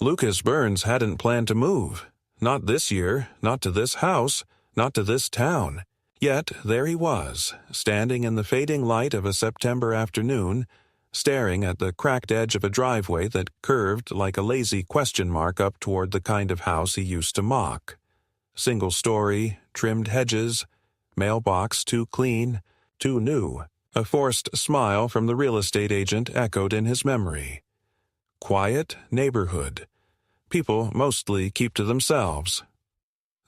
Lucas Burns hadn't planned to move. Not this year, not to this house, not to this town. Yet there he was, standing in the fading light of a September afternoon, staring at the cracked edge of a driveway that curved like a lazy question mark up toward the kind of house he used to mock. Single story, trimmed hedges, mailbox too clean, too new. A forced smile from the real estate agent echoed in his memory. Quiet neighborhood. People mostly keep to themselves.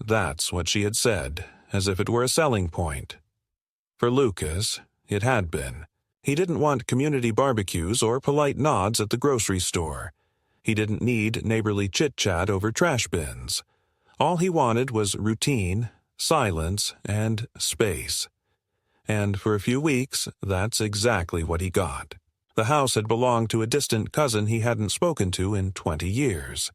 That's what she had said, as if it were a selling point. For Lucas, it had been. He didn't want community barbecues or polite nods at the grocery store. He didn't need neighborly chit-chat over trash bins. All he wanted was routine, silence, and space. And for a few weeks, that's exactly what he got. The house had belonged to a distant cousin he hadn't spoken to in 20 years.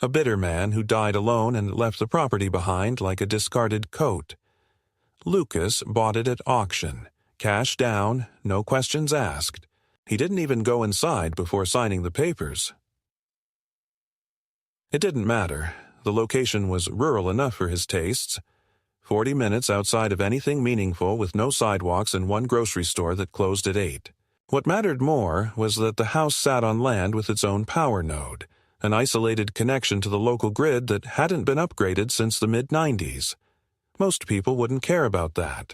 A bitter man who died alone and left the property behind like a discarded coat. Lucas bought it at auction, cash down, no questions asked. He didn't even go inside before signing the papers. It didn't matter. The location was rural enough for his tastes. 40 minutes outside of anything meaningful with no sidewalks and one grocery store that closed at 8. What mattered more was that the house sat on land with its own power node, an isolated connection to the local grid that hadn't been upgraded since the mid-90s. Most people wouldn't care about that.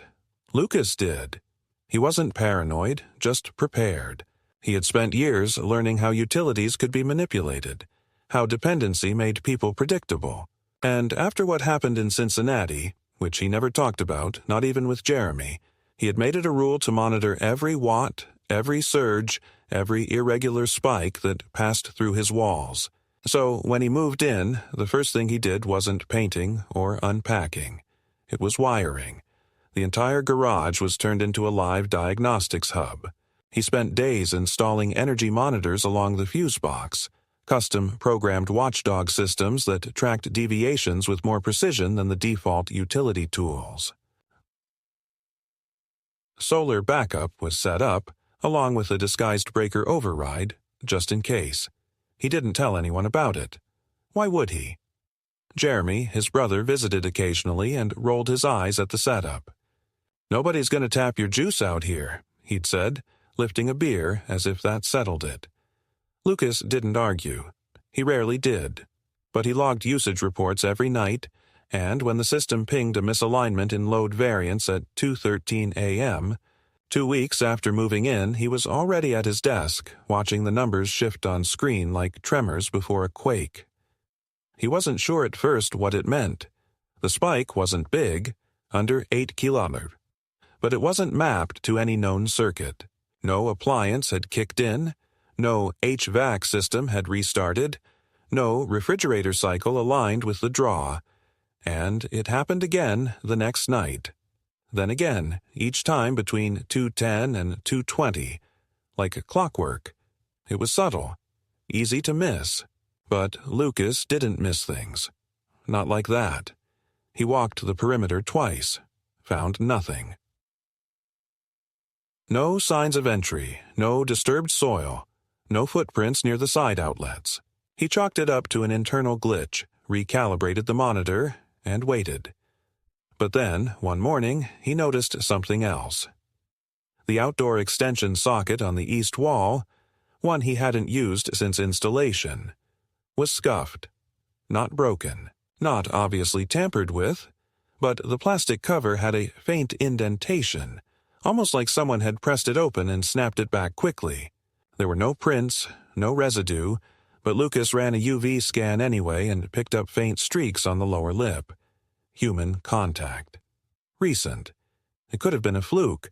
Lucas did. He wasn't paranoid, just prepared. He had spent years learning how utilities could be manipulated, how dependency made people predictable. And after what happened in Cincinnati, which he never talked about, not even with Jeremy, he had made it a rule to monitor every watt, every surge, every irregular spike that passed through his walls. So when he moved in, the first thing he did wasn't painting or unpacking. It was wiring. The entire garage was turned into a live diagnostics hub. He spent days installing energy monitors along the fuse box, custom-programmed watchdog systems that tracked deviations with more precision than the default utility tools. Solar backup was set up, along with a disguised breaker override, just in case. He didn't tell anyone about it. Why would he? Jeremy, his brother, visited occasionally and rolled his eyes at the setup. "Nobody's going to tap your juice out here," he'd said, lifting a beer as if that settled it. Lucas didn't argue. He rarely did. But he logged usage reports every night, and when the system pinged a misalignment in load variance at 2:13 a.m., 2 weeks after moving in, he was already at his desk, watching the numbers shift on screen like tremors before a quake. He wasn't sure at first what it meant. The spike wasn't big, under 8 km. But it wasn't mapped to any known circuit. No appliance had kicked in, no HVAC system had restarted, no refrigerator cycle aligned with the draw. And it happened again the next night. Then again, each time between 2:10 and 2:20, like clockwork. It was subtle, easy to miss. But Lucas didn't miss things. Not like that. He walked the perimeter twice, found nothing. No signs of entry, no disturbed soil, no footprints near the side outlets. He chalked it up to an internal glitch, recalibrated the monitor, and waited. But then, one morning, he noticed something else. The outdoor extension socket on the east wall, one he hadn't used since installation, was scuffed. Not broken, not obviously tampered with, but the plastic cover had a faint indentation, almost like someone had pressed it open and snapped it back quickly. There were no prints, no residue, but Lucas ran a UV scan anyway and picked up faint streaks on the lower lip. Human contact. Recent. It could have been a fluke.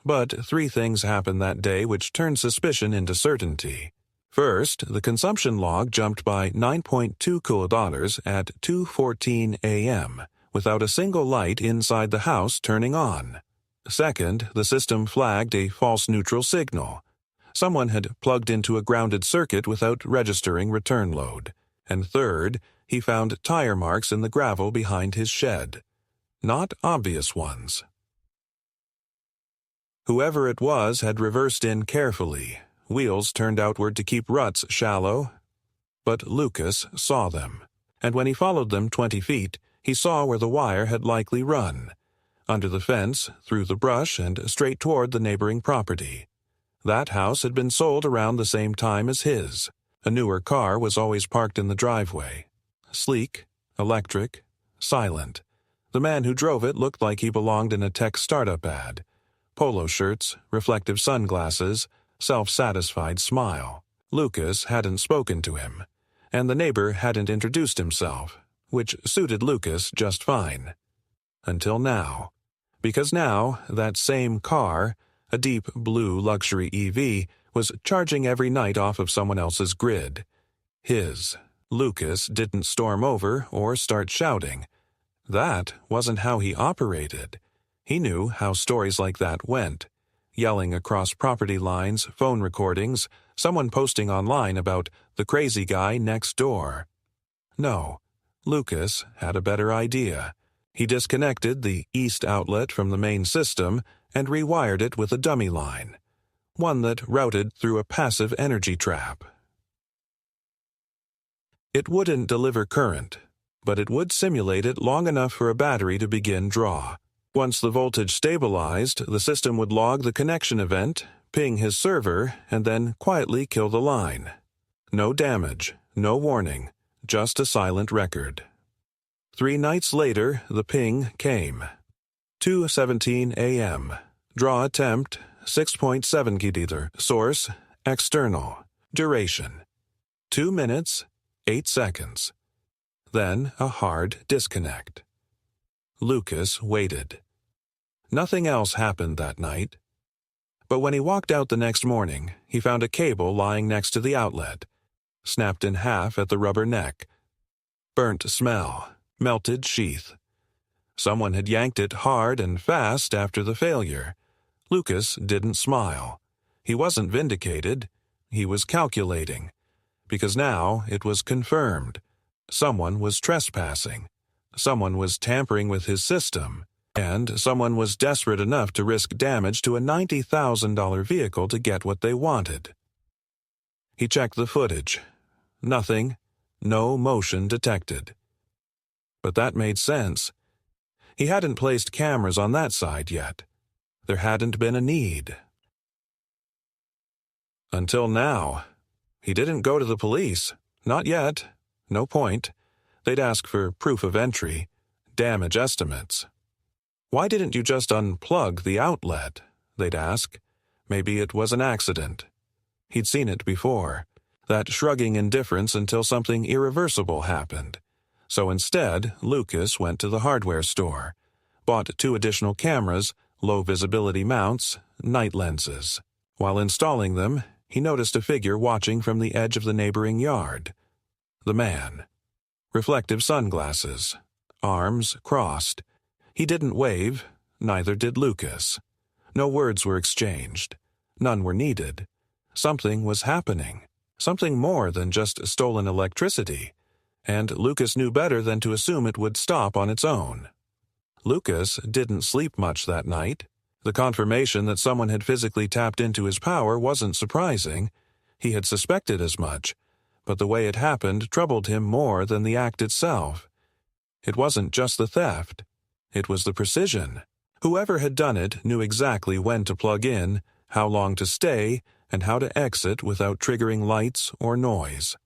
But 3 things happened that day which turned suspicion into certainty. First, the consumption log jumped by 9.2 kilodolars at 2:14 a.m., without a single light inside the house turning on. Second, the system flagged a false neutral signal. Someone had plugged into a grounded circuit without registering return load. And third, he found tire marks in the gravel behind his shed. Not obvious ones. Whoever it was had reversed in carefully, wheels turned outward to keep ruts shallow. But Lucas saw them, and when he followed them 20 feet, he saw where the wire had likely run, under the fence, through the brush, and straight toward the neighboring property. That house had been sold around the same time as his. A newer car was always parked in the driveway. Sleek, electric, silent. The man who drove it looked like he belonged in a tech startup ad. Polo shirts, reflective sunglasses, self-satisfied smile. Lucas hadn't spoken to him, and the neighbor hadn't introduced himself, which suited Lucas just fine. Until now. Because now, that same car, a deep blue luxury EV, was charging every night off of someone else's grid. His. Lucas didn't storm over or start shouting. That wasn't how he operated. He knew how stories like that went. Yelling across property lines, phone recordings, someone posting online about the crazy guy next door. No, Lucas had a better idea. He disconnected the east outlet from the main system and rewired it with a dummy line, one that routed through a passive energy trap. It wouldn't deliver current, but it would simulate it long enough for a battery to begin draw. Once the voltage stabilized, the system would log the connection event, ping his server, and then quietly kill the line. No damage, no warning, just a silent record. 3 nights later, the ping came. 2:17 a.m. Draw attempt, 6.7 kDether. Source, external. Duration, 2 minutes, 8 seconds. Then a hard disconnect. Lucas waited. Nothing else happened that night. But when he walked out the next morning, he found a cable lying next to the outlet, snapped in half at the rubber neck. Burnt smell, melted sheath. Someone had yanked it hard and fast after the failure. Lucas didn't smile. He wasn't vindicated. He was calculating. Because now it was confirmed. Someone was trespassing. Someone was tampering with his system. And someone was desperate enough to risk damage to a $90,000 vehicle to get what they wanted. He checked the footage. Nothing. No motion detected. But that made sense. He hadn't placed cameras on that side yet. There hadn't been a need. Until now. He didn't go to the police. Not yet. No point. They'd ask for proof of entry, damage estimates. Why didn't you just unplug the outlet? They'd ask. Maybe it was an accident. He'd seen it before. That shrugging indifference until something irreversible happened. So instead, Lucas went to the hardware store, bought 2 additional cameras, low-visibility mounts, night lenses. While installing them, he noticed a figure watching from the edge of the neighboring yard. The man. Reflective sunglasses. Arms crossed. He didn't wave, neither did Lucas. No words were exchanged. None were needed. Something was happening. Something more than just stolen electricity. And Lucas knew better than to assume it would stop on its own. Lucas didn't sleep much that night. The confirmation that someone had physically tapped into his power wasn't surprising. He had suspected as much, but the way it happened troubled him more than the act itself. It wasn't just the theft. It was the precision. Whoever had done it knew exactly when to plug in, how long to stay, and how to exit without triggering lights or noise.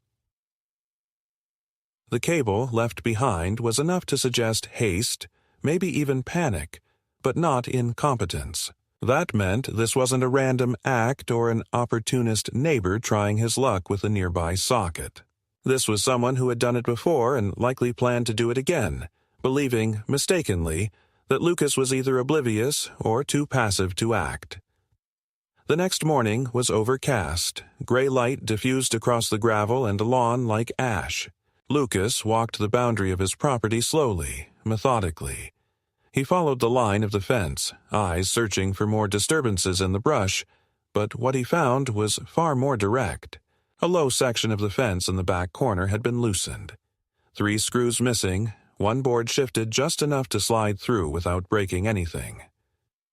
The cable left behind was enough to suggest haste, maybe even panic, but not incompetence. That meant this wasn't a random act or an opportunist neighbor trying his luck with a nearby socket. This was someone who had done it before and likely planned to do it again, believing, mistakenly, that Lucas was either oblivious or too passive to act. The next morning was overcast. Gray light diffused across the gravel and lawn like ash. Lucas walked the boundary of his property slowly, methodically. He followed the line of the fence, eyes searching for more disturbances in the brush, but what he found was far more direct. A low section of the fence in the back corner had been loosened. 3 screws missing, 1 board shifted just enough to slide through without breaking anything.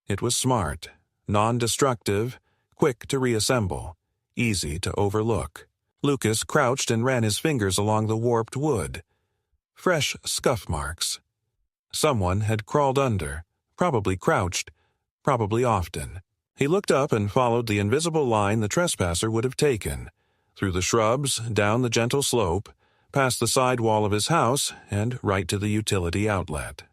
It was smart, non-destructive, quick to reassemble, easy to overlook. Lucas crouched and ran his fingers along the warped wood. Fresh scuff marks. Someone had crawled under, probably crouched, probably often. He looked up and followed the invisible line the trespasser would have taken, through the shrubs, down the gentle slope, past the side wall of his house, and right to the utility outlet.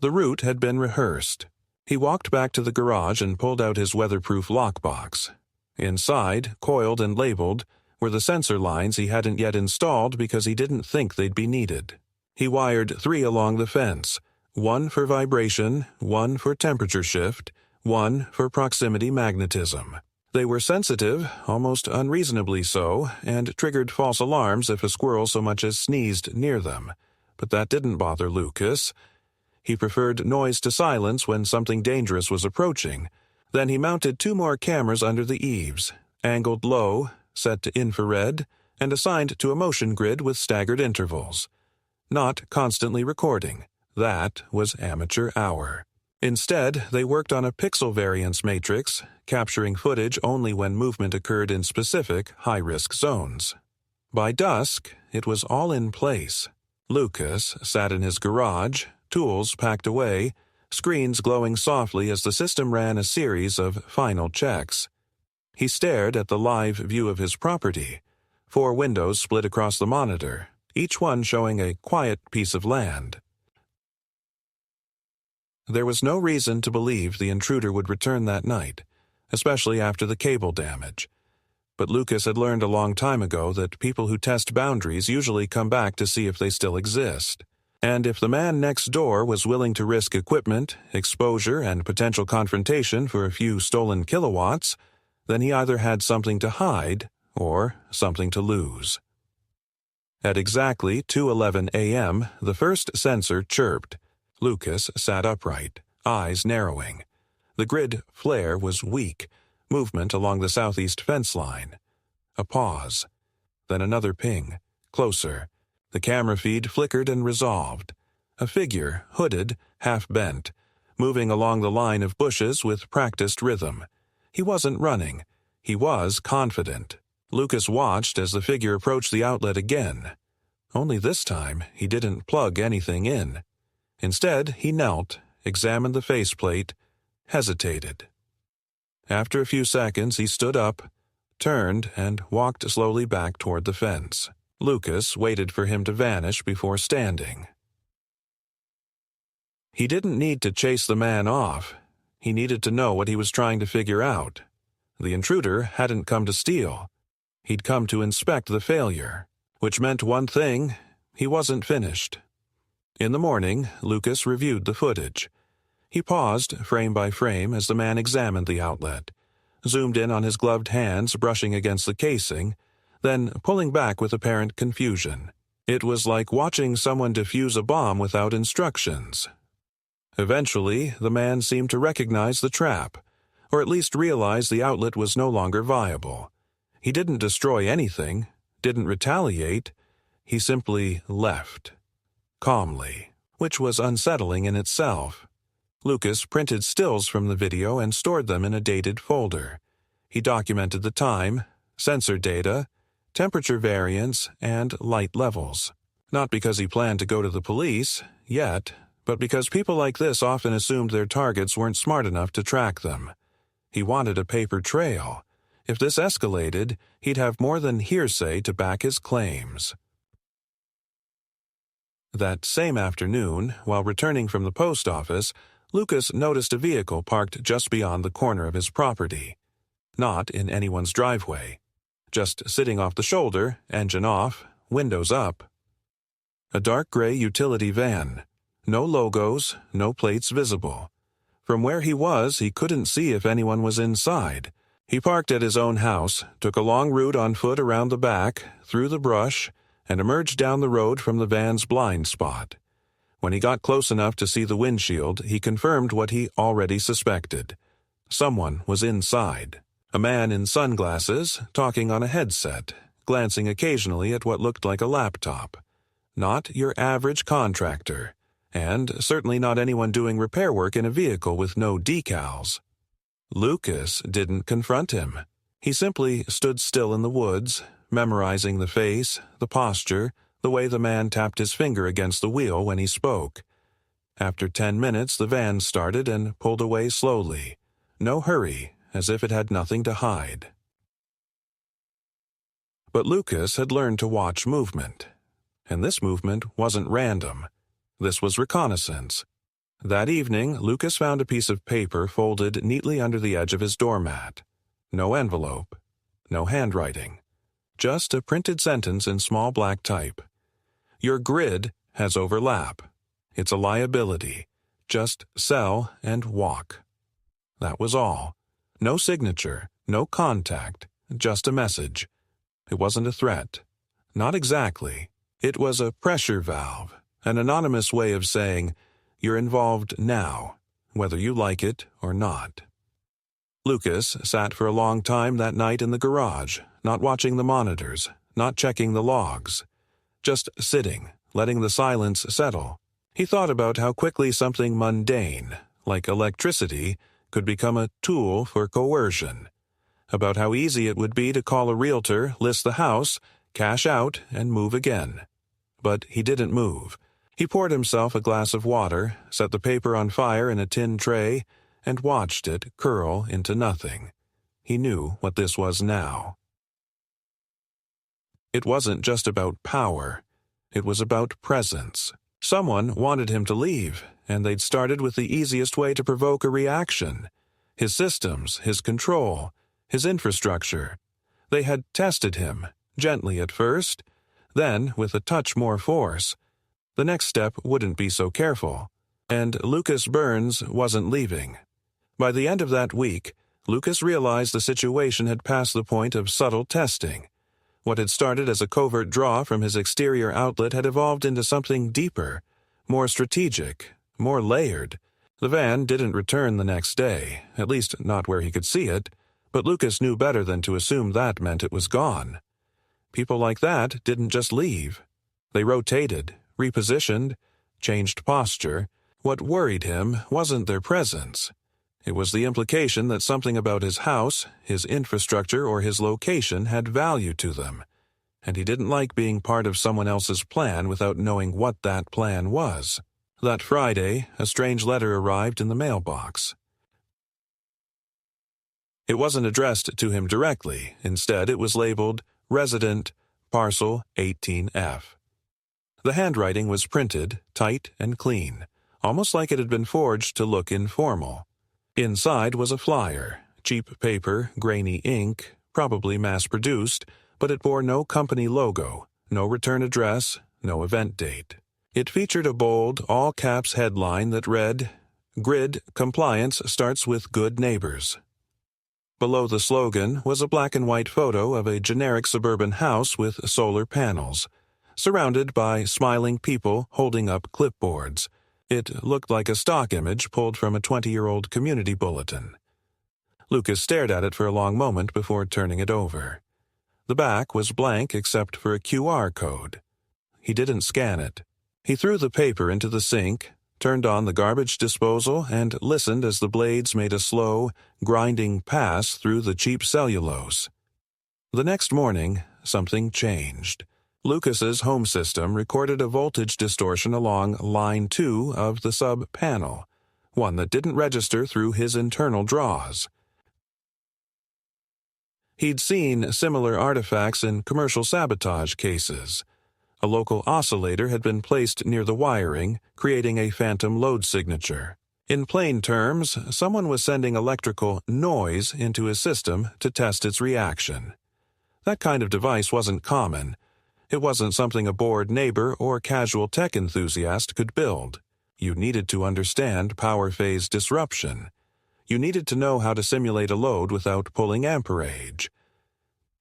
The route had been rehearsed. He walked back to the garage and pulled out his weatherproof lockbox. Inside, coiled and labeled, were the sensor lines he hadn't yet installed because he didn't think they'd be needed. He wired 3 along the fence, 1 for vibration, 1 for temperature shift, 1 for proximity magnetism. They were sensitive, almost unreasonably so, and triggered false alarms if a squirrel so much as sneezed near them. But that didn't bother Lucas. He preferred noise to silence when something dangerous was approaching. Then he mounted 2 more cameras under the eaves, angled low, set to infrared, and assigned to a motion grid with staggered intervals. Not constantly recording. That was amateur hour. Instead, they worked on a pixel variance matrix, capturing footage only when movement occurred in specific, high-risk zones. By dusk, it was all in place. Lucas sat in his garage, tools packed away, screens glowing softly as the system ran a series of final checks. He stared at the live view of his property. 4 windows split across the monitor, each one showing a quiet piece of land. There was no reason to believe the intruder would return that night, especially after the cable damage. But Lucas had learned a long time ago that people who test boundaries usually come back to see if they still exist. And if the man next door was willing to risk equipment, exposure, and potential confrontation for a few stolen kilowatts, then he either had something to hide or something to lose. At exactly 2:11 a.m., the first sensor chirped. Lucas sat upright, eyes narrowing. The grid flare was weak, movement along the southeast fence line. A pause. Then another ping, closer. The camera feed flickered and resolved. A figure, hooded, half-bent, moving along the line of bushes with practiced rhythm. He wasn't running. He was confident. Lucas watched as the figure approached the outlet again. Only this time, he didn't plug anything in. Instead, he knelt, examined the faceplate, hesitated. After a few seconds, he stood up, turned, and walked slowly back toward the fence. Lucas waited for him to vanish before standing. He didn't need to chase the man off. He needed to know what he was trying to figure out. The intruder hadn't come to steal. He'd come to inspect the failure, which meant one thing: he wasn't finished. In the morning, Lucas reviewed the footage. He paused, frame by frame, as the man examined the outlet, zoomed in on his gloved hands brushing against the casing, then pulling back with apparent confusion. It was like watching someone defuse a bomb without instructions. Eventually, the man seemed to recognize the trap, or at least realize the outlet was no longer viable. He didn't destroy anything, didn't retaliate. He simply left. Calmly, which was unsettling in itself. Lucas printed stills from the video and stored them in a dated folder. He documented the time, sensor data, temperature variance, and light levels. Not because he planned to go to the police, yet, but because people like this often assumed their targets weren't smart enough to track them. He wanted a paper trail. If this escalated, he'd have more than hearsay to back his claims. That same afternoon, while returning from the post office, Lucas noticed a vehicle parked just beyond the corner of his property. Not in anyone's driveway. Just sitting off the shoulder, engine off, windows up. A dark gray utility van. No logos, no plates visible. From where he was, he couldn't see if anyone was inside. He parked at his own house, took a long route on foot around the back, through the brush, and emerged down the road from the van's blind spot. When he got close enough to see the windshield, he confirmed what he already suspected. Someone was inside. A man in sunglasses, talking on a headset, glancing occasionally at what looked like a laptop. Not your average contractor, and certainly not anyone doing repair work in a vehicle with no decals. Lucas didn't confront him. He simply stood still in the woods, memorizing the face, the posture, the way the man tapped his finger against the wheel when he spoke. After 10 minutes, the van started and pulled away slowly. No hurry, as if it had nothing to hide. But Lucas had learned to watch movement. And this movement wasn't random. This was reconnaissance. That evening, Lucas found a piece of paper folded neatly under the edge of his doormat. No envelope. No handwriting. Just a printed sentence in small black type. Your grid has overlap. It's a liability. Just sell and walk. That was all. No signature, no contact, just a message. It wasn't a threat. Not exactly. It was a pressure valve, an anonymous way of saying, you're involved now, whether you like it or not. Lucas sat for a long time that night in the garage, not watching the monitors, not checking the logs. Just sitting, letting the silence settle. He thought about how quickly something mundane, like electricity, could become a tool for coercion. About how easy it would be to call a realtor, list the house, cash out, and move again. But he didn't move. He poured himself a glass of water, set the paper on fire in a tin tray, and watched it curl into nothing. He knew what this was now. It wasn't just about power. It was about presence. Someone wanted him to leave, and they'd started with the easiest way to provoke a reaction. His systems, his control, his infrastructure. They had tested him, gently at first, then with a touch more force. The next step wouldn't be so careful, and Lucas Burns wasn't leaving. By the end of that week, Lucas realized the situation had passed the point of subtle testing. What had started as a covert draw from his exterior outlet had evolved into something deeper, more strategic, more layered. The van didn't return the next day, at least not where he could see it, but Lucas knew better than to assume that meant it was gone. People like that didn't just leave. They rotated, repositioned, changed posture. What worried him wasn't their presence. It was the implication that something about his house, his infrastructure, or his location had value to them, and he didn't like being part of someone else's plan without knowing what that plan was. That Friday, a strange letter arrived in the mailbox. It wasn't addressed to him directly. Instead, it was labeled Resident, Parcel 18F. The handwriting was printed, tight and clean, almost like it had been forged to look informal. Inside was a flyer, cheap paper, grainy ink, probably mass-produced, but it bore no company logo, no return address, no event date. It featured a bold, all-caps headline that read, Grid Compliance Starts with Good Neighbors. Below the slogan was a black-and-white photo of a generic suburban house with solar panels, surrounded by smiling people holding up clipboards. It looked like a stock image pulled from a 20-year-old community bulletin. Lucas stared at it for a long moment before turning it over. The back was blank except for a QR code. He didn't scan it. He threw the paper into the sink, turned on the garbage disposal, and listened as the blades made a slow, grinding pass through the cheap cellulose. The next morning, something changed. Lucas's home system recorded a voltage distortion along line 2 of the sub-panel, one that didn't register through his internal draws. He'd seen similar artifacts in commercial sabotage cases. A local oscillator had been placed near the wiring, creating a phantom load signature. In plain terms, someone was sending electrical noise into his system to test its reaction. That kind of device wasn't common. It wasn't something a bored neighbor or casual tech enthusiast could build. You needed to understand power phase disruption. You needed to know how to simulate a load without pulling amperage.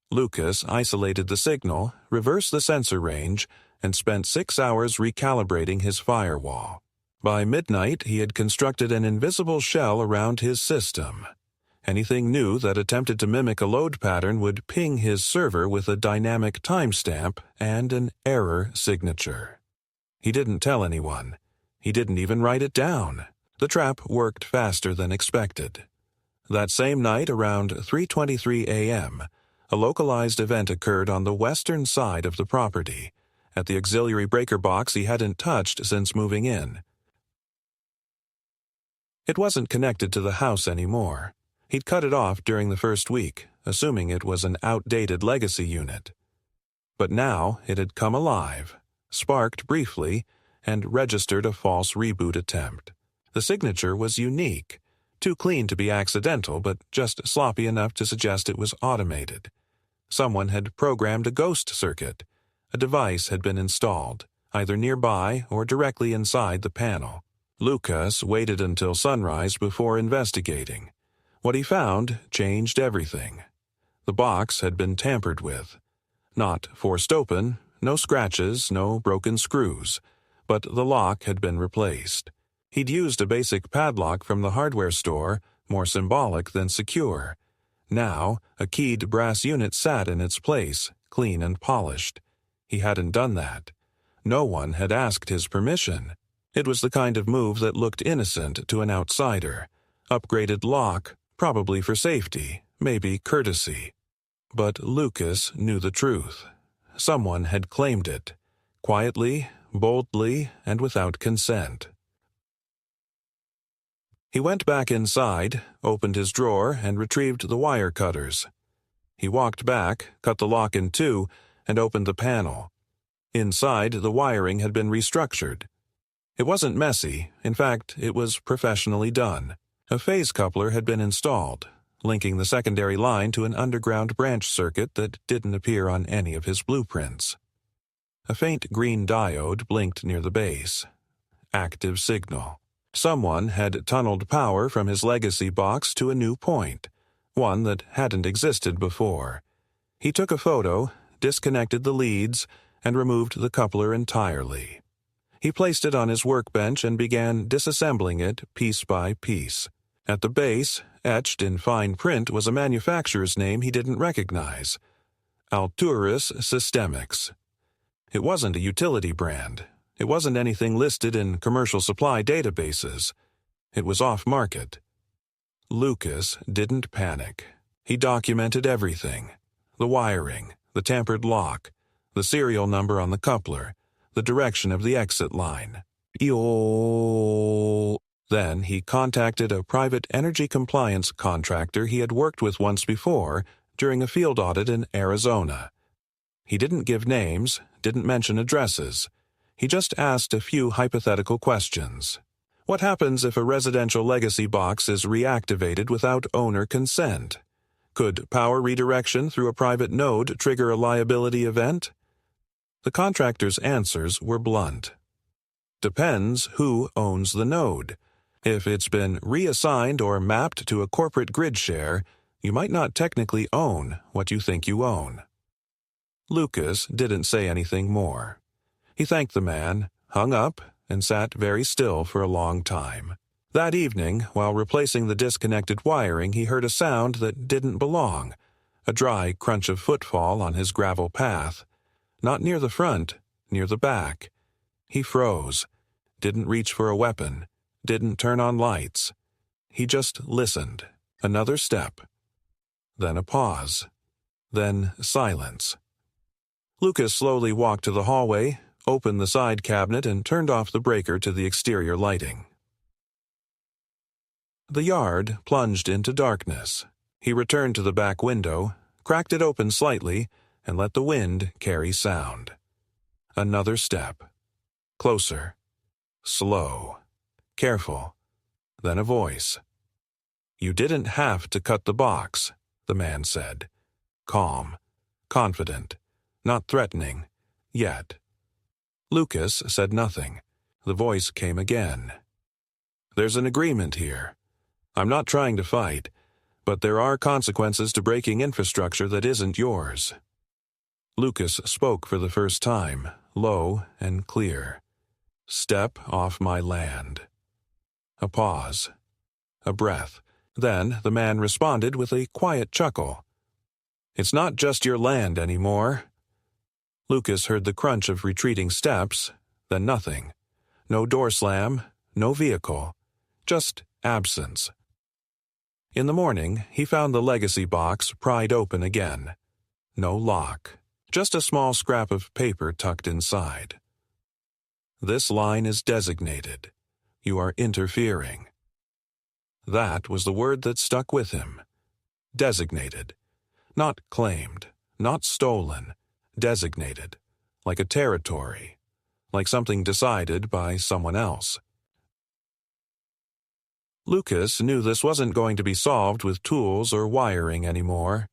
Lucas isolated the signal, reversed the sensor range, and spent 6 hours recalibrating his firewall. By midnight, he had constructed an invisible shell around his system. Anything new that attempted to mimic a load pattern would ping his server with a dynamic timestamp and an error signature. He didn't tell anyone. He didn't even write it down. The trap worked faster than expected. That same night, around 3:23 a.m., a localized event occurred on the western side of the property, at the auxiliary breaker box he hadn't touched since moving in. It wasn't connected to the house anymore. He'd cut it off during the first week, assuming it was an outdated legacy unit. But now it had come alive, sparked briefly, and registered a false reboot attempt. The signature was unique, too clean to be accidental, but just sloppy enough to suggest it was automated. Someone had programmed a ghost circuit. A device had been installed, either nearby or directly inside the panel. Lucas waited until sunrise before investigating. What he found changed everything. The box had been tampered with. Not forced open, no scratches, no broken screws, but the lock had been replaced. He'd used a basic padlock from the hardware store, more symbolic than secure. Now, a keyed brass unit sat in its place, clean and polished. He hadn't done that. No one had asked his permission. It was the kind of move that looked innocent to an outsider. Upgraded lock, probably for safety, maybe courtesy. But Lucas knew the truth. Someone had claimed it, quietly, boldly, and without consent. He went back inside, opened his drawer, and retrieved the wire cutters. He walked back, cut the lock in two, and opened the panel. Inside, the wiring had been restructured. It wasn't messy. In fact, it was professionally done. A phase coupler had been installed, linking the secondary line to an underground branch circuit that didn't appear on any of his blueprints. A faint green diode blinked near the base. Active signal. Someone had tunneled power from his legacy box to a new point, one that hadn't existed before. He took a photo, disconnected the leads, and removed the coupler entirely. He placed it on his workbench and began disassembling it piece by piece. At the base, etched in fine print, was a manufacturer's name he didn't recognize: Alturas Systemics. It wasn't a utility brand. It wasn't anything listed in commercial supply databases. It was off-market. Lucas didn't panic. He documented everything: the wiring, the tampered lock, the serial number on the coupler, the direction of the exit line. Then he contacted a private energy compliance contractor he had worked with once before during a field audit in Arizona. He didn't give names, didn't mention addresses. He just asked a few hypothetical questions. What happens if a residential legacy box is reactivated without owner consent? Could power redirection through a private node trigger a liability event? The contractor's answers were blunt. Depends who owns the node. If it's been reassigned or mapped to a corporate grid share, you might not technically own what you think you own. Lucas didn't say anything more. He thanked the man, hung up, and sat very still for a long time. That evening, while replacing the disconnected wiring, he heard a sound that didn't belong, a dry crunch of footfall on his gravel path. Not near the front, near the back. He froze, didn't reach for a weapon, didn't turn on lights. He just listened. Another step. Then a pause. Then silence. Lucas slowly walked to the hallway, opened the side cabinet, and turned off the breaker to the exterior lighting. The yard plunged into darkness. He returned to the back window, cracked it open slightly, and let the wind carry sound. Another step. Closer. Slow. Careful. Then a voice. "You didn't have to cut the box," the man said. Calm. Confident. Not threatening. Yet. Lucas said nothing. The voice came again. "There's an agreement here. I'm not trying to fight, but there are consequences to breaking infrastructure that isn't yours." Lucas spoke for the first time, low and clear. "Step off my land." A pause. A breath. Then the man responded with a quiet chuckle. "It's not just your land anymore." Lucas heard the crunch of retreating steps, then nothing. No door slam, no vehicle. Just absence. In the morning, he found the legacy box pried open again. No lock, just a small scrap of paper tucked inside. This line is designated. You are interfering. That was the word that stuck with him. Designated. Not claimed, not stolen. Designated. Like a territory. Like something decided by someone else. Lucas knew this wasn't going to be solved with tools or wiring anymore.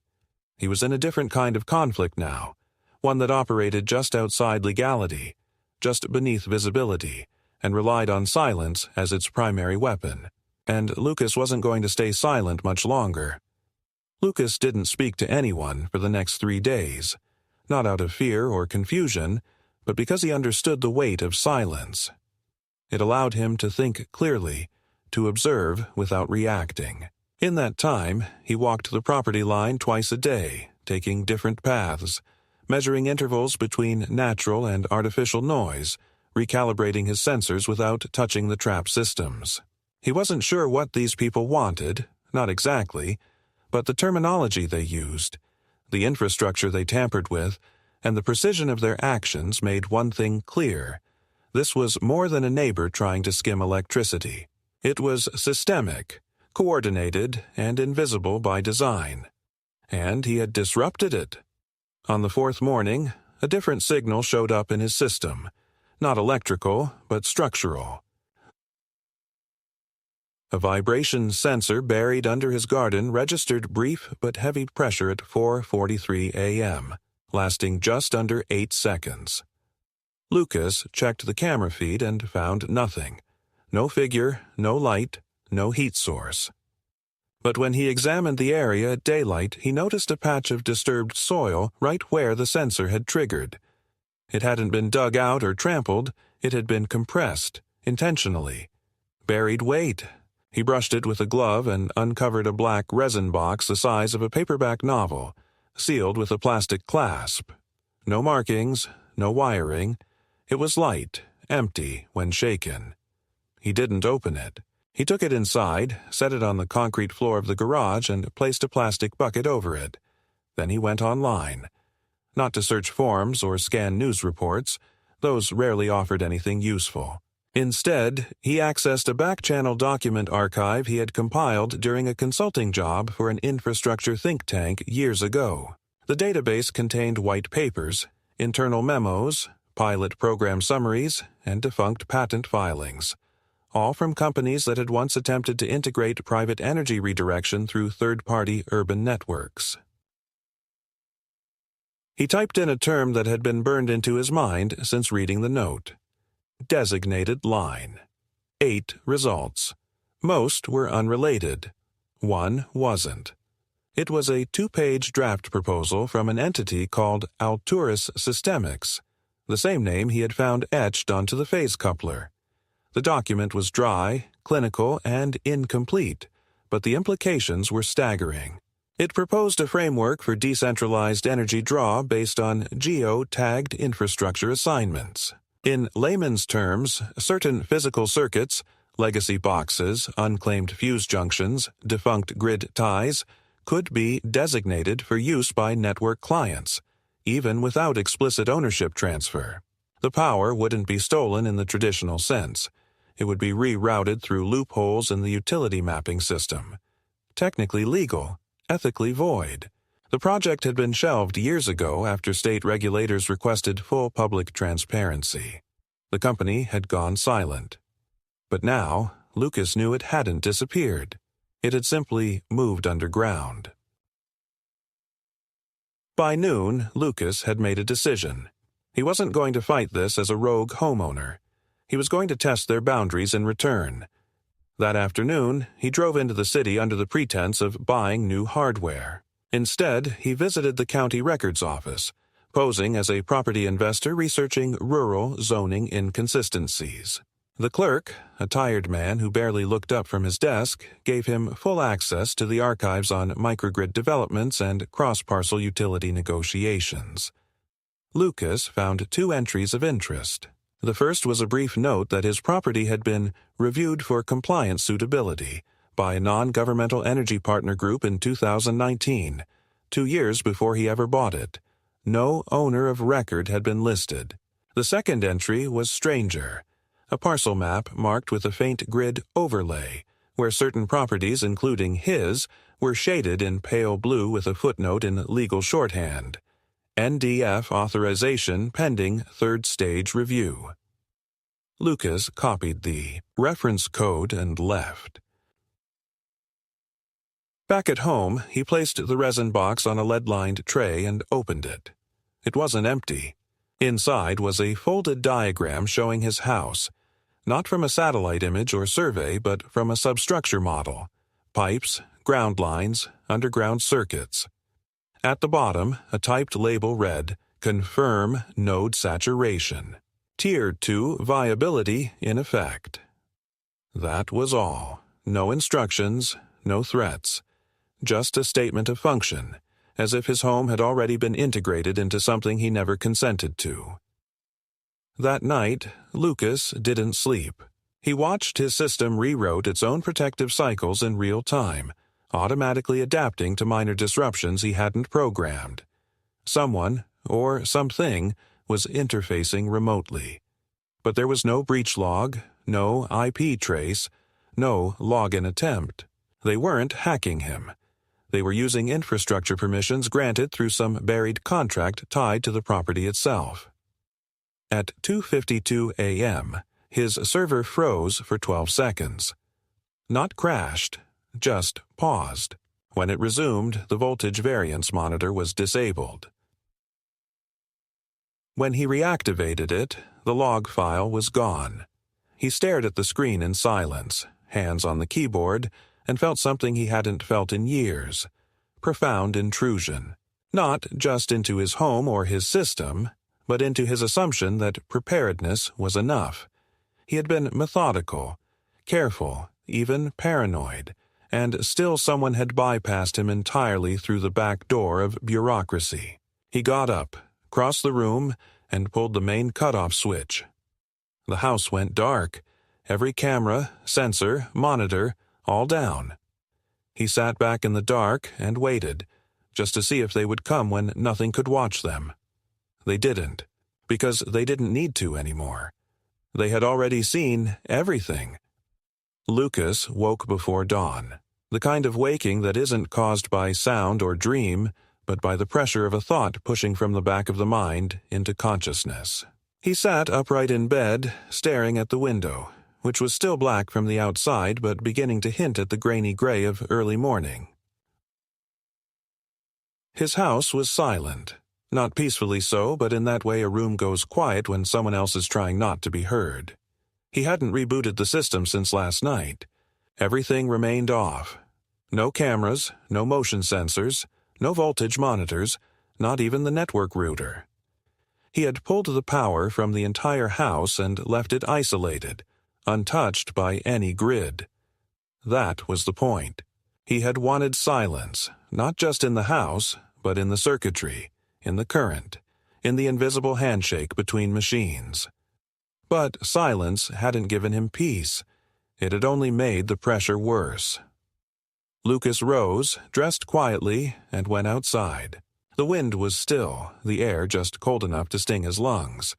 He was in a different kind of conflict now, one that operated just outside legality, just beneath visibility, and relied on silence as its primary weapon. And Lucas wasn't going to stay silent much longer. Lucas didn't speak to anyone for the next 3 days, not out of fear or confusion, but because he understood the weight of silence. It allowed him to think clearly, to observe without reacting. In that time, he walked the property line twice a day, taking different paths, measuring intervals between natural and artificial noise, recalibrating his sensors without touching the trap systems. He wasn't sure what these people wanted, not exactly, but the terminology they used, the infrastructure they tampered with, and the precision of their actions made one thing clear. This was more than a neighbor trying to skim electricity. It was systemic, coordinated, and invisible by design. And he had disrupted it. On the 4th morning, a different signal showed up in his system. Not electrical, but structural. A vibration sensor buried under his garden registered brief but heavy pressure at 4:43 a.m., lasting just under 8 seconds. Lucas checked the camera feed and found nothing. No figure, no light, no heat source. But when he examined the area at daylight, he noticed a patch of disturbed soil right where the sensor had triggered. It hadn't been dug out or trampled, it had been compressed, intentionally. Buried weight. He brushed it with a glove and uncovered a black resin box the size of a paperback novel, sealed with a plastic clasp. No markings, no wiring. It was light, empty when shaken. He didn't open it. He took it inside, set it on the concrete floor of the garage, and placed a plastic bucket over it. Then he went online. Not to search forums or scan news reports. Those rarely offered anything useful. Instead, he accessed a back-channel document archive he had compiled during a consulting job for an infrastructure think tank years ago. The database contained white papers, internal memos, pilot program summaries, and defunct patent filings. All from companies that had once attempted to integrate private energy redirection through third-party urban networks. He typed in a term that had been burned into his mind since reading the note. Designated line. 8 results. Most were unrelated. 1 wasn't. It was a 2-page draft proposal from an entity called Alturas Systemics, the same name he had found etched onto the phase coupler. The document was dry, clinical, and incomplete, but the implications were staggering. It proposed a framework for decentralized energy draw based on geo-tagged infrastructure assignments. In layman's terms, certain physical circuits, legacy boxes, unclaimed fuse junctions, defunct grid ties, could be designated for use by network clients, even without explicit ownership transfer. The power wouldn't be stolen in the traditional sense. It would be rerouted through loopholes in the utility mapping system. Technically legal, ethically void. The project had been shelved years ago after state regulators requested full public transparency. The company had gone silent. But now, Lucas knew it hadn't disappeared. It had simply moved underground. By noon, Lucas had made a decision. He wasn't going to fight this as a rogue homeowner. He was going to test their boundaries in return. That afternoon, he drove into the city under the pretense of buying new hardware. Instead, he visited the county records office, posing as a property investor researching rural zoning inconsistencies. The clerk, a tired man who barely looked up from his desk, gave him full access to the archives on microgrid developments and cross-parcel utility negotiations. Lucas found 2 entries of interest. The first was a brief note that his property had been reviewed for compliance suitability, by a non-governmental energy partner group in 2019, 2 years before he ever bought it. No owner of record had been listed. The second entry was stranger, a parcel map marked with a faint grid overlay, where certain properties, including his, were shaded in pale blue with a footnote in legal shorthand. NDF authorization pending third stage review. Lucas copied the reference code and left. Back at home, he placed the resin box on a lead-lined tray and opened it. It wasn't empty. Inside was a folded diagram showing his house, not from a satellite image or survey, but from a substructure model. Pipes, ground lines, underground circuits. At the bottom, a typed label read, "Confirm node saturation. Tier 2 viability in effect." That was all. No instructions, no threats. Just a statement of function, as if his home had already been integrated into something he never consented to. That night, Lucas didn't sleep. He watched his system rewrote its own protective cycles in real time, automatically adapting to minor disruptions he hadn't programmed. Someone, or something, was interfacing remotely. But there was no breach log, no IP trace, no login attempt. They weren't hacking him. They were using infrastructure permissions granted through some buried contract tied to the property itself. At 2:52 a.m., his server froze for 12 seconds. Not crashed, just paused. When it resumed, the voltage variance monitor was disabled. When he reactivated it, the log file was gone. He stared at the screen in silence, hands on the keyboard, and felt something he hadn't felt in years. Profound intrusion. Not just into his home or his system, but into his assumption that preparedness was enough. He had been methodical, careful, even paranoid, and still someone had bypassed him entirely through the back door of bureaucracy. He got up, crossed the room, and pulled the main cutoff switch. The house went dark. Every camera, sensor, monitor, all down. He sat back in the dark and waited, just to see if they would come when nothing could watch them. They didn't, because they didn't need to anymore. They had already seen everything. Lucas woke before dawn, the kind of waking that isn't caused by sound or dream, but by the pressure of a thought pushing from the back of the mind into consciousness. He sat upright in bed, staring at the window, which was still black from the outside but beginning to hint at the grainy gray of early morning. His house was silent. Not peacefully so, but in that way a room goes quiet when someone else is trying not to be heard. He hadn't rebooted the system since last night. Everything remained off. No cameras, no motion sensors, no voltage monitors, not even the network router. He had pulled the power from the entire house and left it isolated, untouched by any grid. That was the point. He had wanted silence, not just in the house, but in the circuitry, in the current, in the invisible handshake between machines. But silence hadn't given him peace. It had only made the pressure worse. Lucas rose, dressed quietly, and went outside. The wind was still, the air just cold enough to sting his lungs.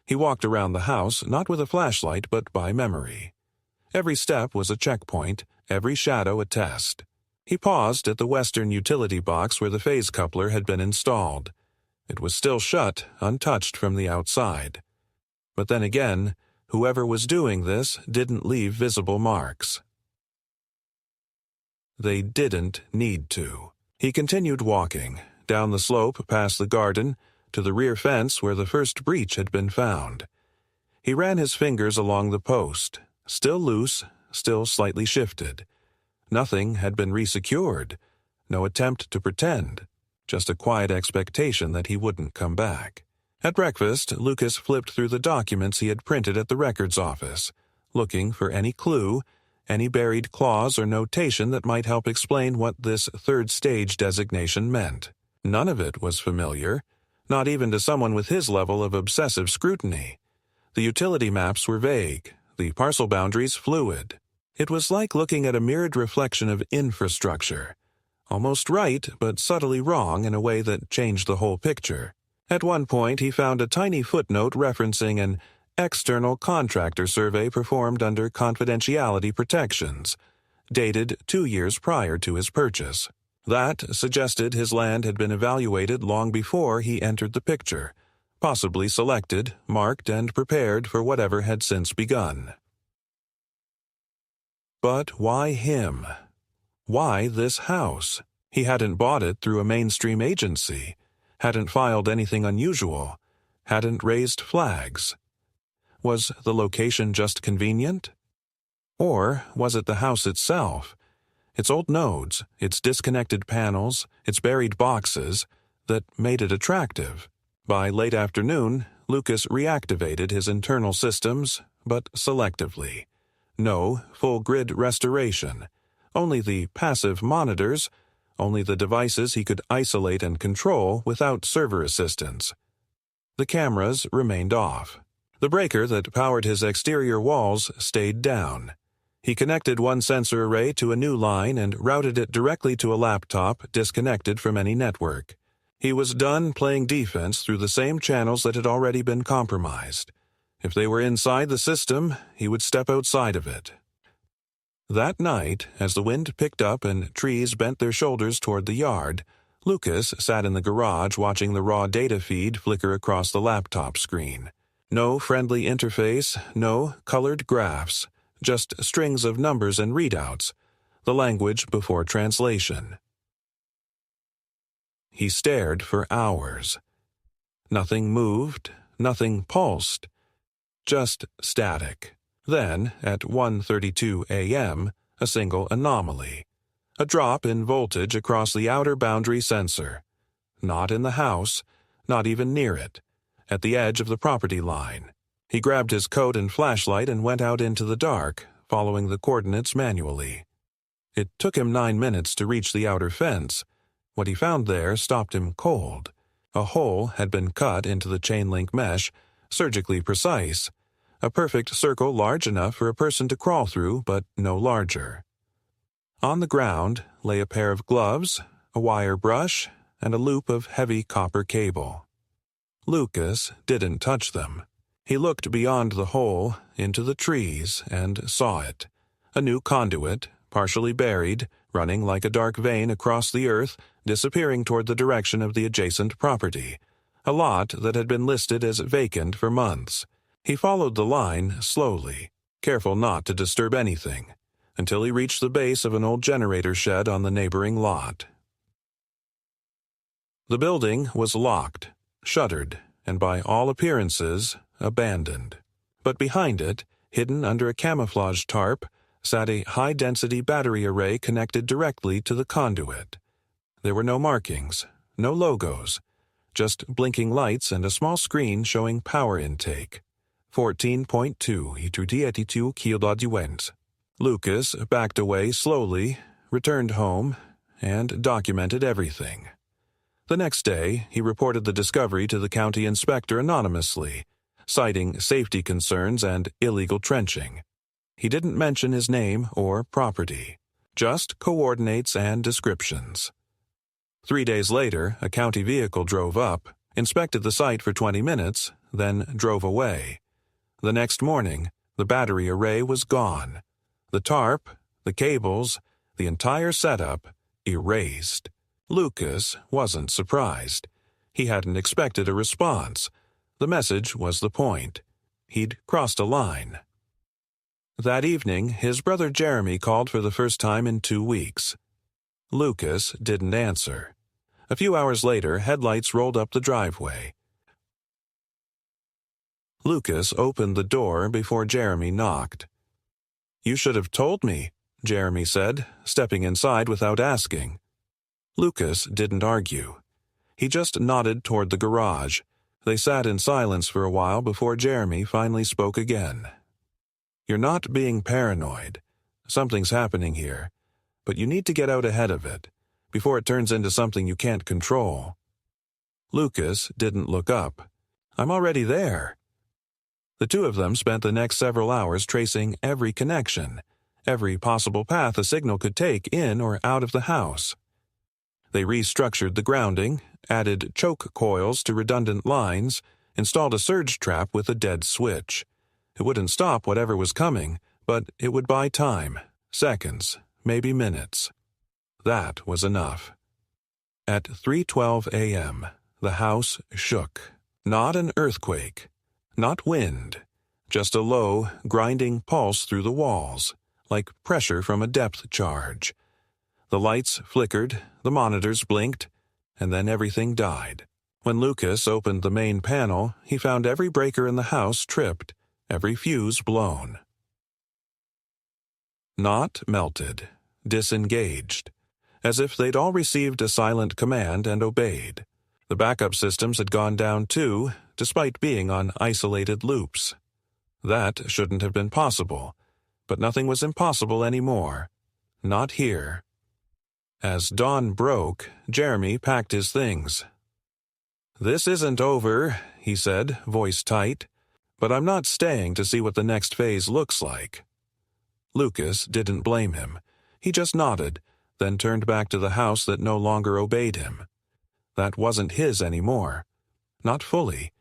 He walked around the house, not with a flashlight, but by memory. Every step was a checkpoint, every shadow a test. He paused at the western utility box where the phase coupler had been installed. It was still shut, untouched from the outside. But then again, whoever was doing this didn't leave visible marks. They didn't need to. He continued walking, down the slope past the garden, to the rear fence where the first breach had been found. He ran his fingers along the post, still loose, still slightly shifted. Nothing had been resecured, no attempt to pretend, just a quiet expectation that he wouldn't come back. At breakfast, Lucas flipped through the documents he had printed at the records office, looking for any clue, any buried clause or notation that might help explain what this third stage designation meant. None of it was familiar, not even to someone with his level of obsessive scrutiny. The utility maps were vague, the parcel boundaries fluid. It was like looking at a mirrored reflection of infrastructure. Almost right, but subtly wrong in a way that changed the whole picture. At one point, he found a tiny footnote referencing an external contractor survey performed under confidentiality protections, dated 2 years prior to his purchase. That suggested his land had been evaluated long before he entered the picture, possibly selected, marked, and prepared for whatever had since begun. But why him? Why this house? He hadn't bought it through a mainstream agency, hadn't filed anything unusual, hadn't raised flags. Was the location just convenient? Or was it the house itself, its old nodes, its disconnected panels, its buried boxes, that made it attractive? By late afternoon, Lucas reactivated his internal systems, but selectively. No full grid restoration, only the passive monitors, only the devices he could isolate and control without server assistance. The cameras remained off. The breaker that powered his exterior walls stayed down. He connected one sensor array to a new line and routed it directly to a laptop disconnected from any network. He was done playing defense through the same channels that had already been compromised. If they were inside the system, he would step outside of it. That night, as the wind picked up and trees bent their shoulders toward the yard, Lucas sat in the garage watching the raw data feed flicker across the laptop screen. No friendly interface, no colored graphs, just strings of numbers and readouts, the language before translation. He stared for hours. Nothing moved, nothing pulsed, just static. Then, at 1:32 a.m., a single anomaly. A drop in voltage across the outer boundary sensor. Not in the house, not even near it. At the edge of the property line. He grabbed his coat and flashlight and went out into the dark, following the coordinates manually. It took him 9 minutes to reach the outer fence. What he found there stopped him cold. A hole had been cut into the chain-link mesh, surgically precise. A perfect circle large enough for a person to crawl through, but no larger. On the ground lay a pair of gloves, a wire brush, and a loop of heavy copper cable. Lucas didn't touch them. He looked beyond the hole, into the trees, and saw it. A new conduit, partially buried, running like a dark vein across the earth, disappearing toward the direction of the adjacent property. A lot that had been listed as vacant for months. He followed the line slowly, careful not to disturb anything, until he reached the base of an old generator shed on the neighboring lot. The building was locked, shuttered, and by all appearances, abandoned. But behind it, hidden under a camouflage tarp, sat a high-density battery array connected directly to the conduit. There were no markings, no logos, just blinking lights and a small screen showing power intake. 14.2 82 kWh. Lucas backed away slowly, returned home, and documented everything. The next day, he reported the discovery to the county inspector anonymously, citing safety concerns and illegal trenching. He didn't mention his name or property, just coordinates and descriptions. 3 days later, a county vehicle drove up, inspected the site for 20 minutes, then drove away. The next morning, the battery array was gone. The tarp, the cables, the entire setup, erased. Lucas wasn't surprised. He hadn't expected a response. The message was the point. He'd crossed a line. That evening, his brother Jeremy called for the first time in 2 weeks. Lucas didn't answer. A few hours later, headlights rolled up the driveway. Lucas opened the door before Jeremy knocked. "You should have told me," Jeremy said, stepping inside without asking. Lucas didn't argue. He just nodded toward the garage. They sat in silence for a while before Jeremy finally spoke again. "You're not being paranoid. Something's happening here, but you need to get out ahead of it, before it turns into something you can't control." Lucas didn't look up. "I'm already there." The two of them spent the next several hours tracing every connection, every possible path a signal could take in or out of the house. They restructured the grounding, added choke coils to redundant lines, installed a surge trap with a dead switch. It wouldn't stop whatever was coming, but it would buy time, seconds, maybe minutes. That was enough. At 3:12 a.m., the house shook. Not an earthquake, not wind, just a low, grinding pulse through the walls, like pressure from a depth charge. The lights flickered, the monitors blinked, and then everything died. When Lucas opened the main panel, he found every breaker in the house tripped, every fuse blown. Not melted, disengaged, as if they'd all received a silent command and obeyed. The backup systems had gone down too, despite being on isolated loops. That shouldn't have been possible, but nothing was impossible anymore. Not here. As dawn broke, Jeremy packed his things. "This isn't over," he said, voice tight, "but I'm not staying to see what the next phase looks like." Lucas didn't blame him. He just nodded, then turned back to the house that no longer obeyed him. That wasn't his anymore. Not fully.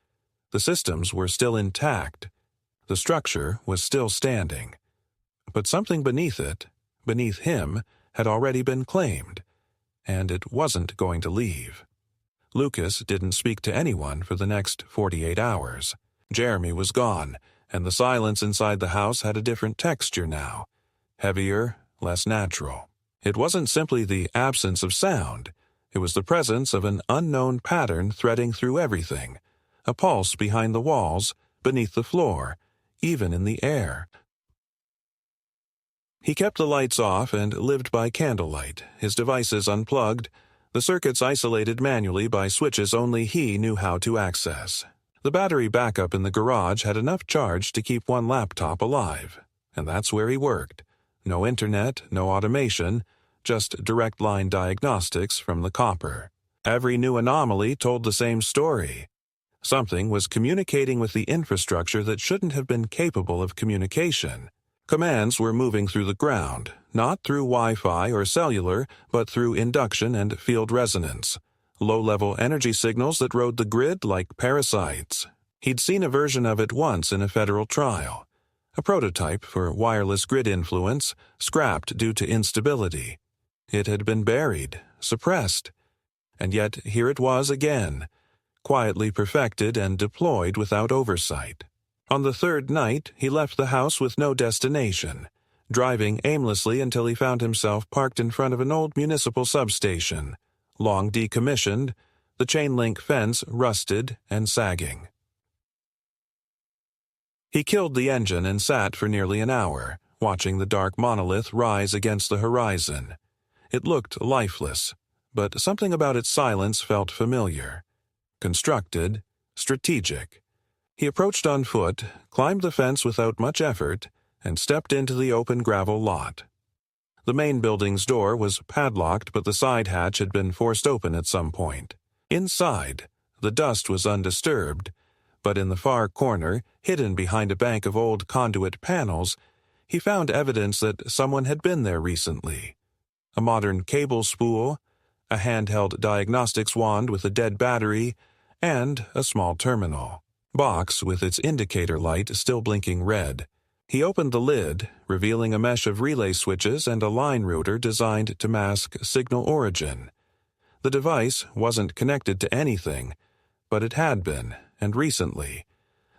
The systems were still intact. The structure was still standing. But something beneath it, beneath him, had already been claimed, and it wasn't going to leave. Lucas didn't speak to anyone for the next 48 hours. Jeremy was gone, and the silence inside the house had a different texture now. Heavier, less natural. It wasn't simply the absence of sound. It was the presence of an unknown pattern threading through everything, a pulse behind the walls, beneath the floor, even in the air. He kept the lights off and lived by candlelight, his devices unplugged, the circuits isolated manually by switches only he knew how to access. The battery backup in the garage had enough charge to keep one laptop alive, and that's where he worked. No internet, no automation, just direct line diagnostics from the copper. Every new anomaly told the same story. Something was communicating with the infrastructure that shouldn't have been capable of communication. Commands were moving through the ground, not through Wi-Fi or cellular, but through induction and field resonance. Low-level energy signals that rode the grid like parasites. He'd seen a version of it once in a federal trial. A prototype for wireless grid influence, scrapped due to instability. It had been buried, suppressed. And yet here it was again, quietly perfected and deployed without oversight. On the third night, he left the house with no destination, driving aimlessly until he found himself parked in front of an old municipal substation, long decommissioned, the chain-link fence rusted and sagging. He killed the engine and sat for nearly an hour, watching the dark monolith rise against the horizon. It looked lifeless, but something about its silence felt familiar. Constructed, strategic. He approached on foot, climbed the fence without much effort, and stepped into the open gravel lot. The main building's door was padlocked, but the side hatch had been forced open at some point. Inside, the dust was undisturbed, but in the far corner, hidden behind a bank of old conduit panels, he found evidence that someone had been there recently. A modern cable spool, a handheld diagnostics wand with a dead battery, and a small terminal box with its indicator light still blinking red. He opened the lid, revealing a mesh of relay switches and a line router designed to mask signal origin. The device wasn't connected to anything, but it had been, and recently.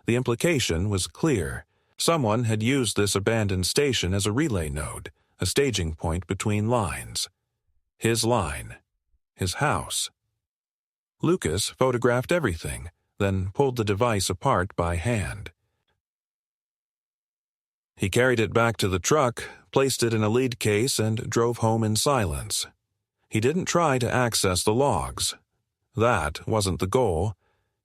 The implication was clear. Someone had used this abandoned station as a relay node, a staging point between lines. His line. His house. Lucas photographed everything, then pulled the device apart by hand. He carried it back to the truck, placed it in a lead case, and drove home in silence. He didn't try to access the logs. That wasn't the goal.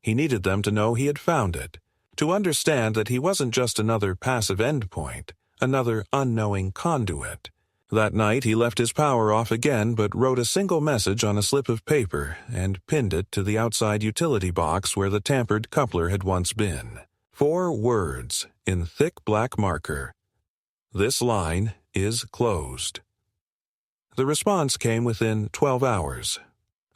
He needed them to know he had found it, to understand that he wasn't just another passive endpoint, another unknowing conduit. That night he left his power off again but wrote a single message on a slip of paper and pinned it to the outside utility box where the tampered coupler had once been. 4 words in thick black marker. This line is closed. The response came within 12 hours.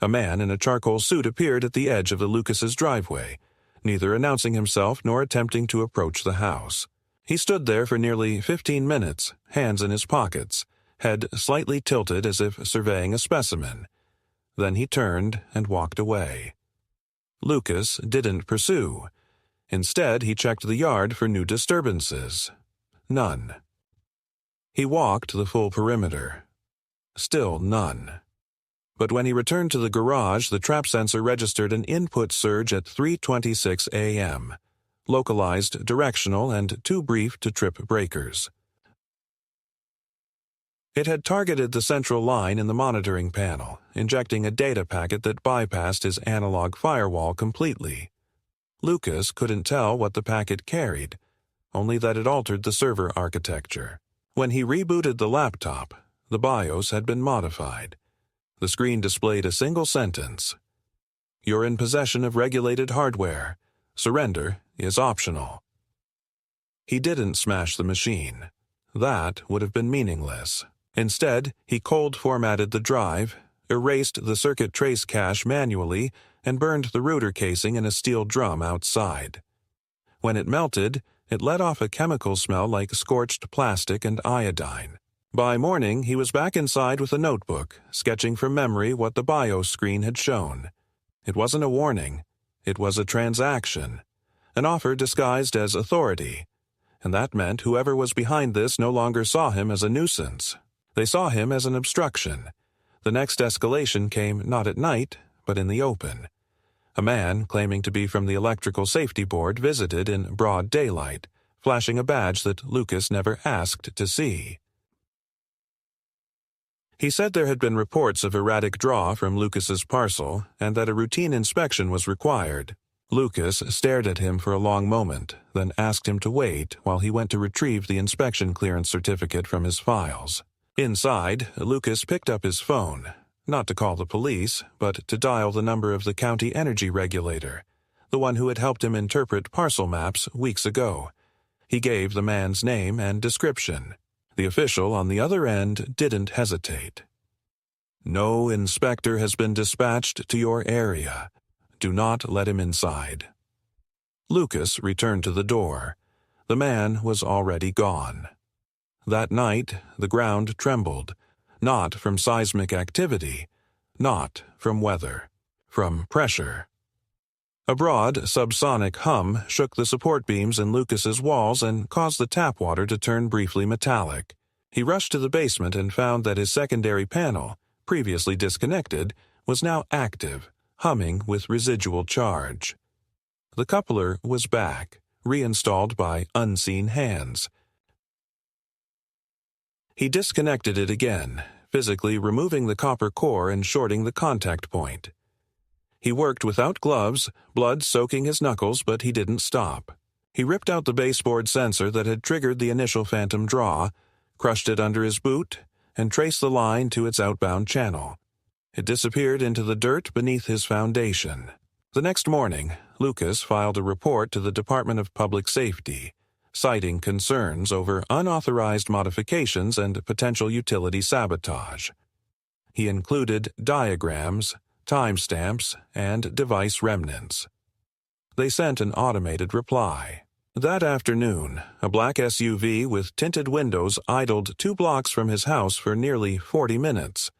A man in a charcoal suit appeared at the edge of the Lucas's driveway, neither announcing himself nor attempting to approach the house. He stood there for nearly 15 minutes, hands in his pockets, head slightly tilted as if surveying a specimen. Then he turned and walked away. Lucas didn't pursue. Instead, he checked the yard for new disturbances. None. He walked the full perimeter. Still none. But when he returned to the garage, the trap sensor registered an input surge at 3:26 a.m., localized, directional, and too brief to trip breakers. It had targeted the central line in the monitoring panel, injecting a data packet that bypassed his analog firewall completely. Lucas couldn't tell what the packet carried, only that it altered the server architecture. When he rebooted the laptop, the BIOS had been modified. The screen displayed a single sentence. "You're in possession of regulated hardware. Surrender is optional." He didn't smash the machine. That would have been meaningless. Instead, he cold formatted the drive, erased the circuit trace cache manually, and burned the router casing in a steel drum outside. When it melted, it let off a chemical smell like scorched plastic and iodine. By morning, he was back inside with a notebook, sketching from memory what the BIOS screen had shown. It wasn't a warning. It was a transaction, an offer disguised as authority. And that meant whoever was behind this no longer saw him as a nuisance. They saw him as an obstruction. The next escalation came not at night, but in the open. A man, claiming to be from the Electrical Safety Board, visited in broad daylight, flashing a badge that Lucas never asked to see. He said there had been reports of erratic draw from Lucas's parcel and that a routine inspection was required. Lucas stared at him for a long moment, then asked him to wait while he went to retrieve the inspection clearance certificate from his files. Inside, Lucas picked up his phone, not to call the police, but to dial the number of the county energy regulator, the one who had helped him interpret parcel maps weeks ago. He gave the man's name and description. The official on the other end didn't hesitate. "No inspector has been dispatched to your area. Do not let him inside." Lucas returned to the door. The man was already gone. That night, the ground trembled, not from seismic activity, not from weather, from pressure. A broad, subsonic hum shook the support beams in Lucas's walls and caused the tap water to turn briefly metallic. He rushed to the basement and found that his secondary panel, previously disconnected, was now active, humming with residual charge. The coupler was back, reinstalled by unseen hands. He disconnected it again, physically removing the copper core and shorting the contact point. He worked without gloves, blood soaking his knuckles, but he didn't stop. He ripped out the baseboard sensor that had triggered the initial phantom draw, crushed it under his boot, and traced the line to its outbound channel. It disappeared into the dirt beneath his foundation. The next morning, Lucas filed a report to the Department of Public Safety, citing concerns over unauthorized modifications and potential utility sabotage. He included diagrams, timestamps, and device remnants. They sent an automated reply. That afternoon, a black SUV with tinted windows idled 2 blocks from his house for nearly 40 minutes.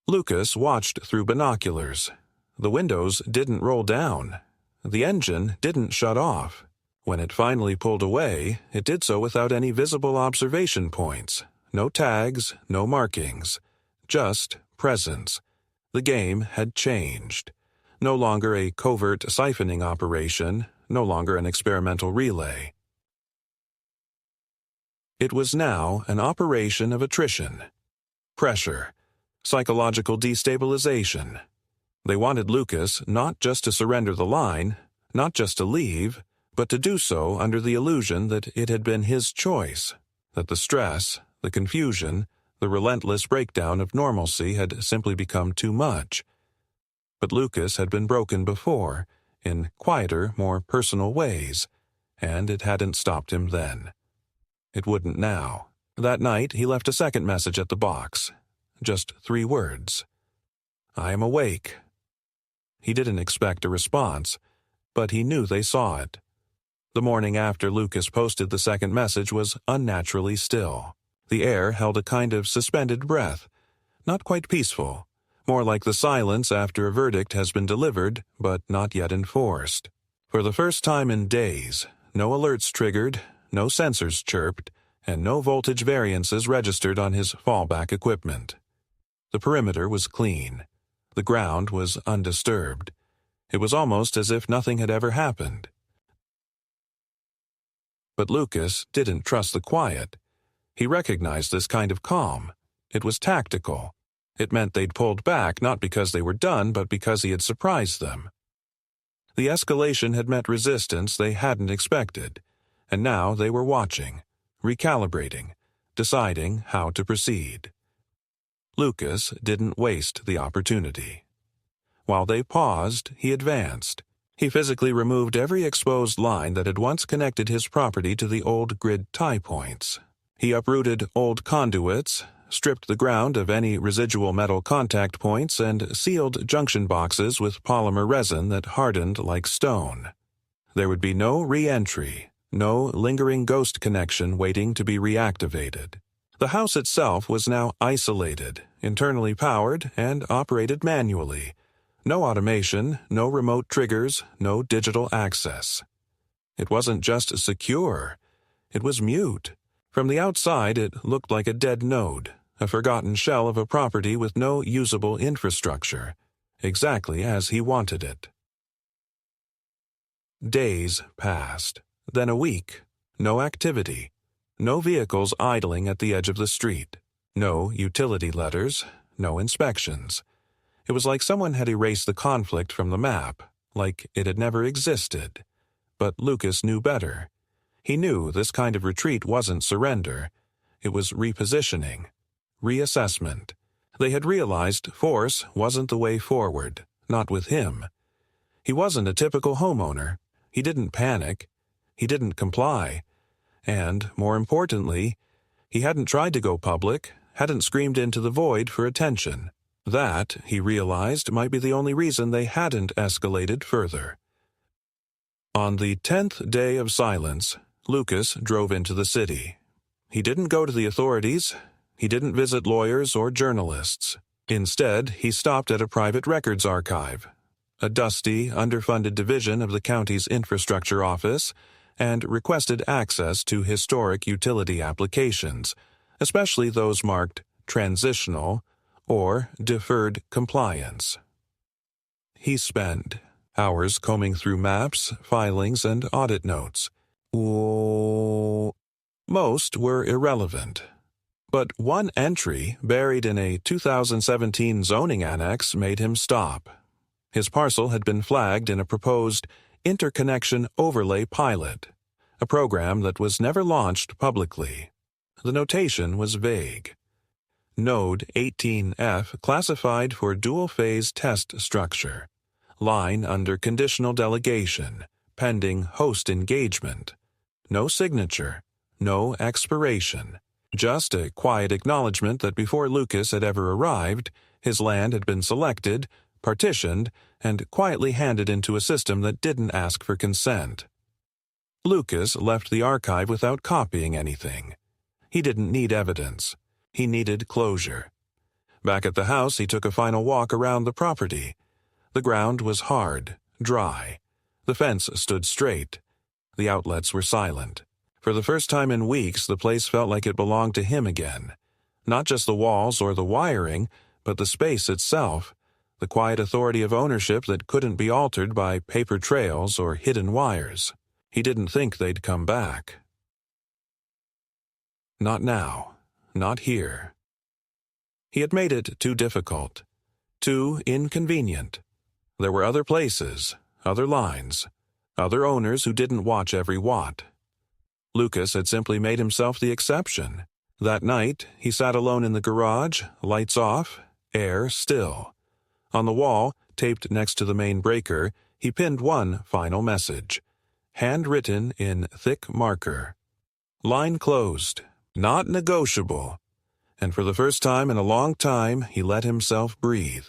Lucas watched through binoculars. The windows didn't roll down. The engine didn't shut off. When it finally pulled away, it did so without any visible observation points. No tags, no markings. Just presence. The game had changed. No longer a covert siphoning operation, no longer an experimental relay. It was now an operation of attrition. Pressure. Psychological destabilization. They wanted Lucas not just to surrender the line, not just to leave, but to do so under the illusion that it had been his choice, that the stress, the confusion, the relentless breakdown of normalcy had simply become too much. But Lucas had been broken before, in quieter, more personal ways, and it hadn't stopped him then. It wouldn't now. That night, he left a second message at the box. Just 3 words. "I am awake." He didn't expect a response, but he knew they saw it. The morning after Lucas posted the second message was unnaturally still. The air held a kind of suspended breath, not quite peaceful, more like the silence after a verdict has been delivered but not yet enforced. For the first time in days, no alerts triggered, no sensors chirped, and no voltage variances registered on his fallback equipment. The perimeter was clean. The ground was undisturbed. It was almost as if nothing had ever happened. But Lucas didn't trust the quiet. He recognized this kind of calm. It was tactical. It meant they'd pulled back not because they were done, but because he had surprised them. The escalation had met resistance they hadn't expected, and now they were watching, recalibrating, deciding how to proceed. Lucas didn't waste the opportunity. While they paused, he advanced. He physically removed every exposed line that had once connected his property to the old grid tie points. He uprooted old conduits, stripped the ground of any residual metal contact points, and sealed junction boxes with polymer resin that hardened like stone. There would be no re-entry, no lingering ghost connection waiting to be reactivated. The house itself was now isolated, internally powered, and operated manually. No automation, no remote triggers, no digital access. It wasn't just secure, it was mute. From the outside, it looked like a dead node, a forgotten shell of a property with no usable infrastructure, exactly as he wanted it. Days passed, then a week. No activity. No vehicles idling at the edge of the street. No utility letters, no inspections. It was like someone had erased the conflict from the map, like it had never existed. But Lucas knew better. He knew this kind of retreat wasn't surrender. It was repositioning, reassessment. They had realized force wasn't the way forward, not with him. He wasn't a typical homeowner. He didn't panic. He didn't comply. And, more importantly, he hadn't tried to go public, hadn't screamed into the void for attention. That, he realized, might be the only reason they hadn't escalated further. On the 10th day of silence, Lucas drove into the city. He didn't go to the authorities. He didn't visit lawyers or journalists. Instead, he stopped at a private records archive, a dusty, underfunded division of the county's infrastructure office, and requested access to historic utility applications, especially those marked transitional or deferred compliance. He spent hours combing through maps, filings, and audit notes. Most were irrelevant. But one entry buried in a 2017 zoning annex made him stop. His parcel had been flagged in a proposed interconnection overlay pilot, a program that was never launched publicly. The notation was vague. Node 18F classified for dual-phase test structure. Line under conditional delegation, pending host engagement. No signature, no expiration. Just a quiet acknowledgement that before Lucas had ever arrived, his land had been selected, partitioned, and quietly handed into a system that didn't ask for consent. Lucas left the archive without copying anything. He didn't need evidence. He needed closure. Back at the house, he took a final walk around the property. The ground was hard, dry. The fence stood straight. The outlets were silent. For the first time in weeks, the place felt like it belonged to him again. Not just the walls or the wiring, but the space itself, the quiet authority of ownership that couldn't be altered by paper trails or hidden wires. He didn't think they'd come back. Not now. Not here. He had made it too difficult, too inconvenient. There were other places, other lines, other owners who didn't watch every watt. Lucas had simply made himself the exception. That night, he sat alone in the garage, lights off, air still. On the wall, taped next to the main breaker, he pinned one final message, handwritten in thick marker. Line closed. Not negotiable. And for the first time in a long time, he let himself breathe.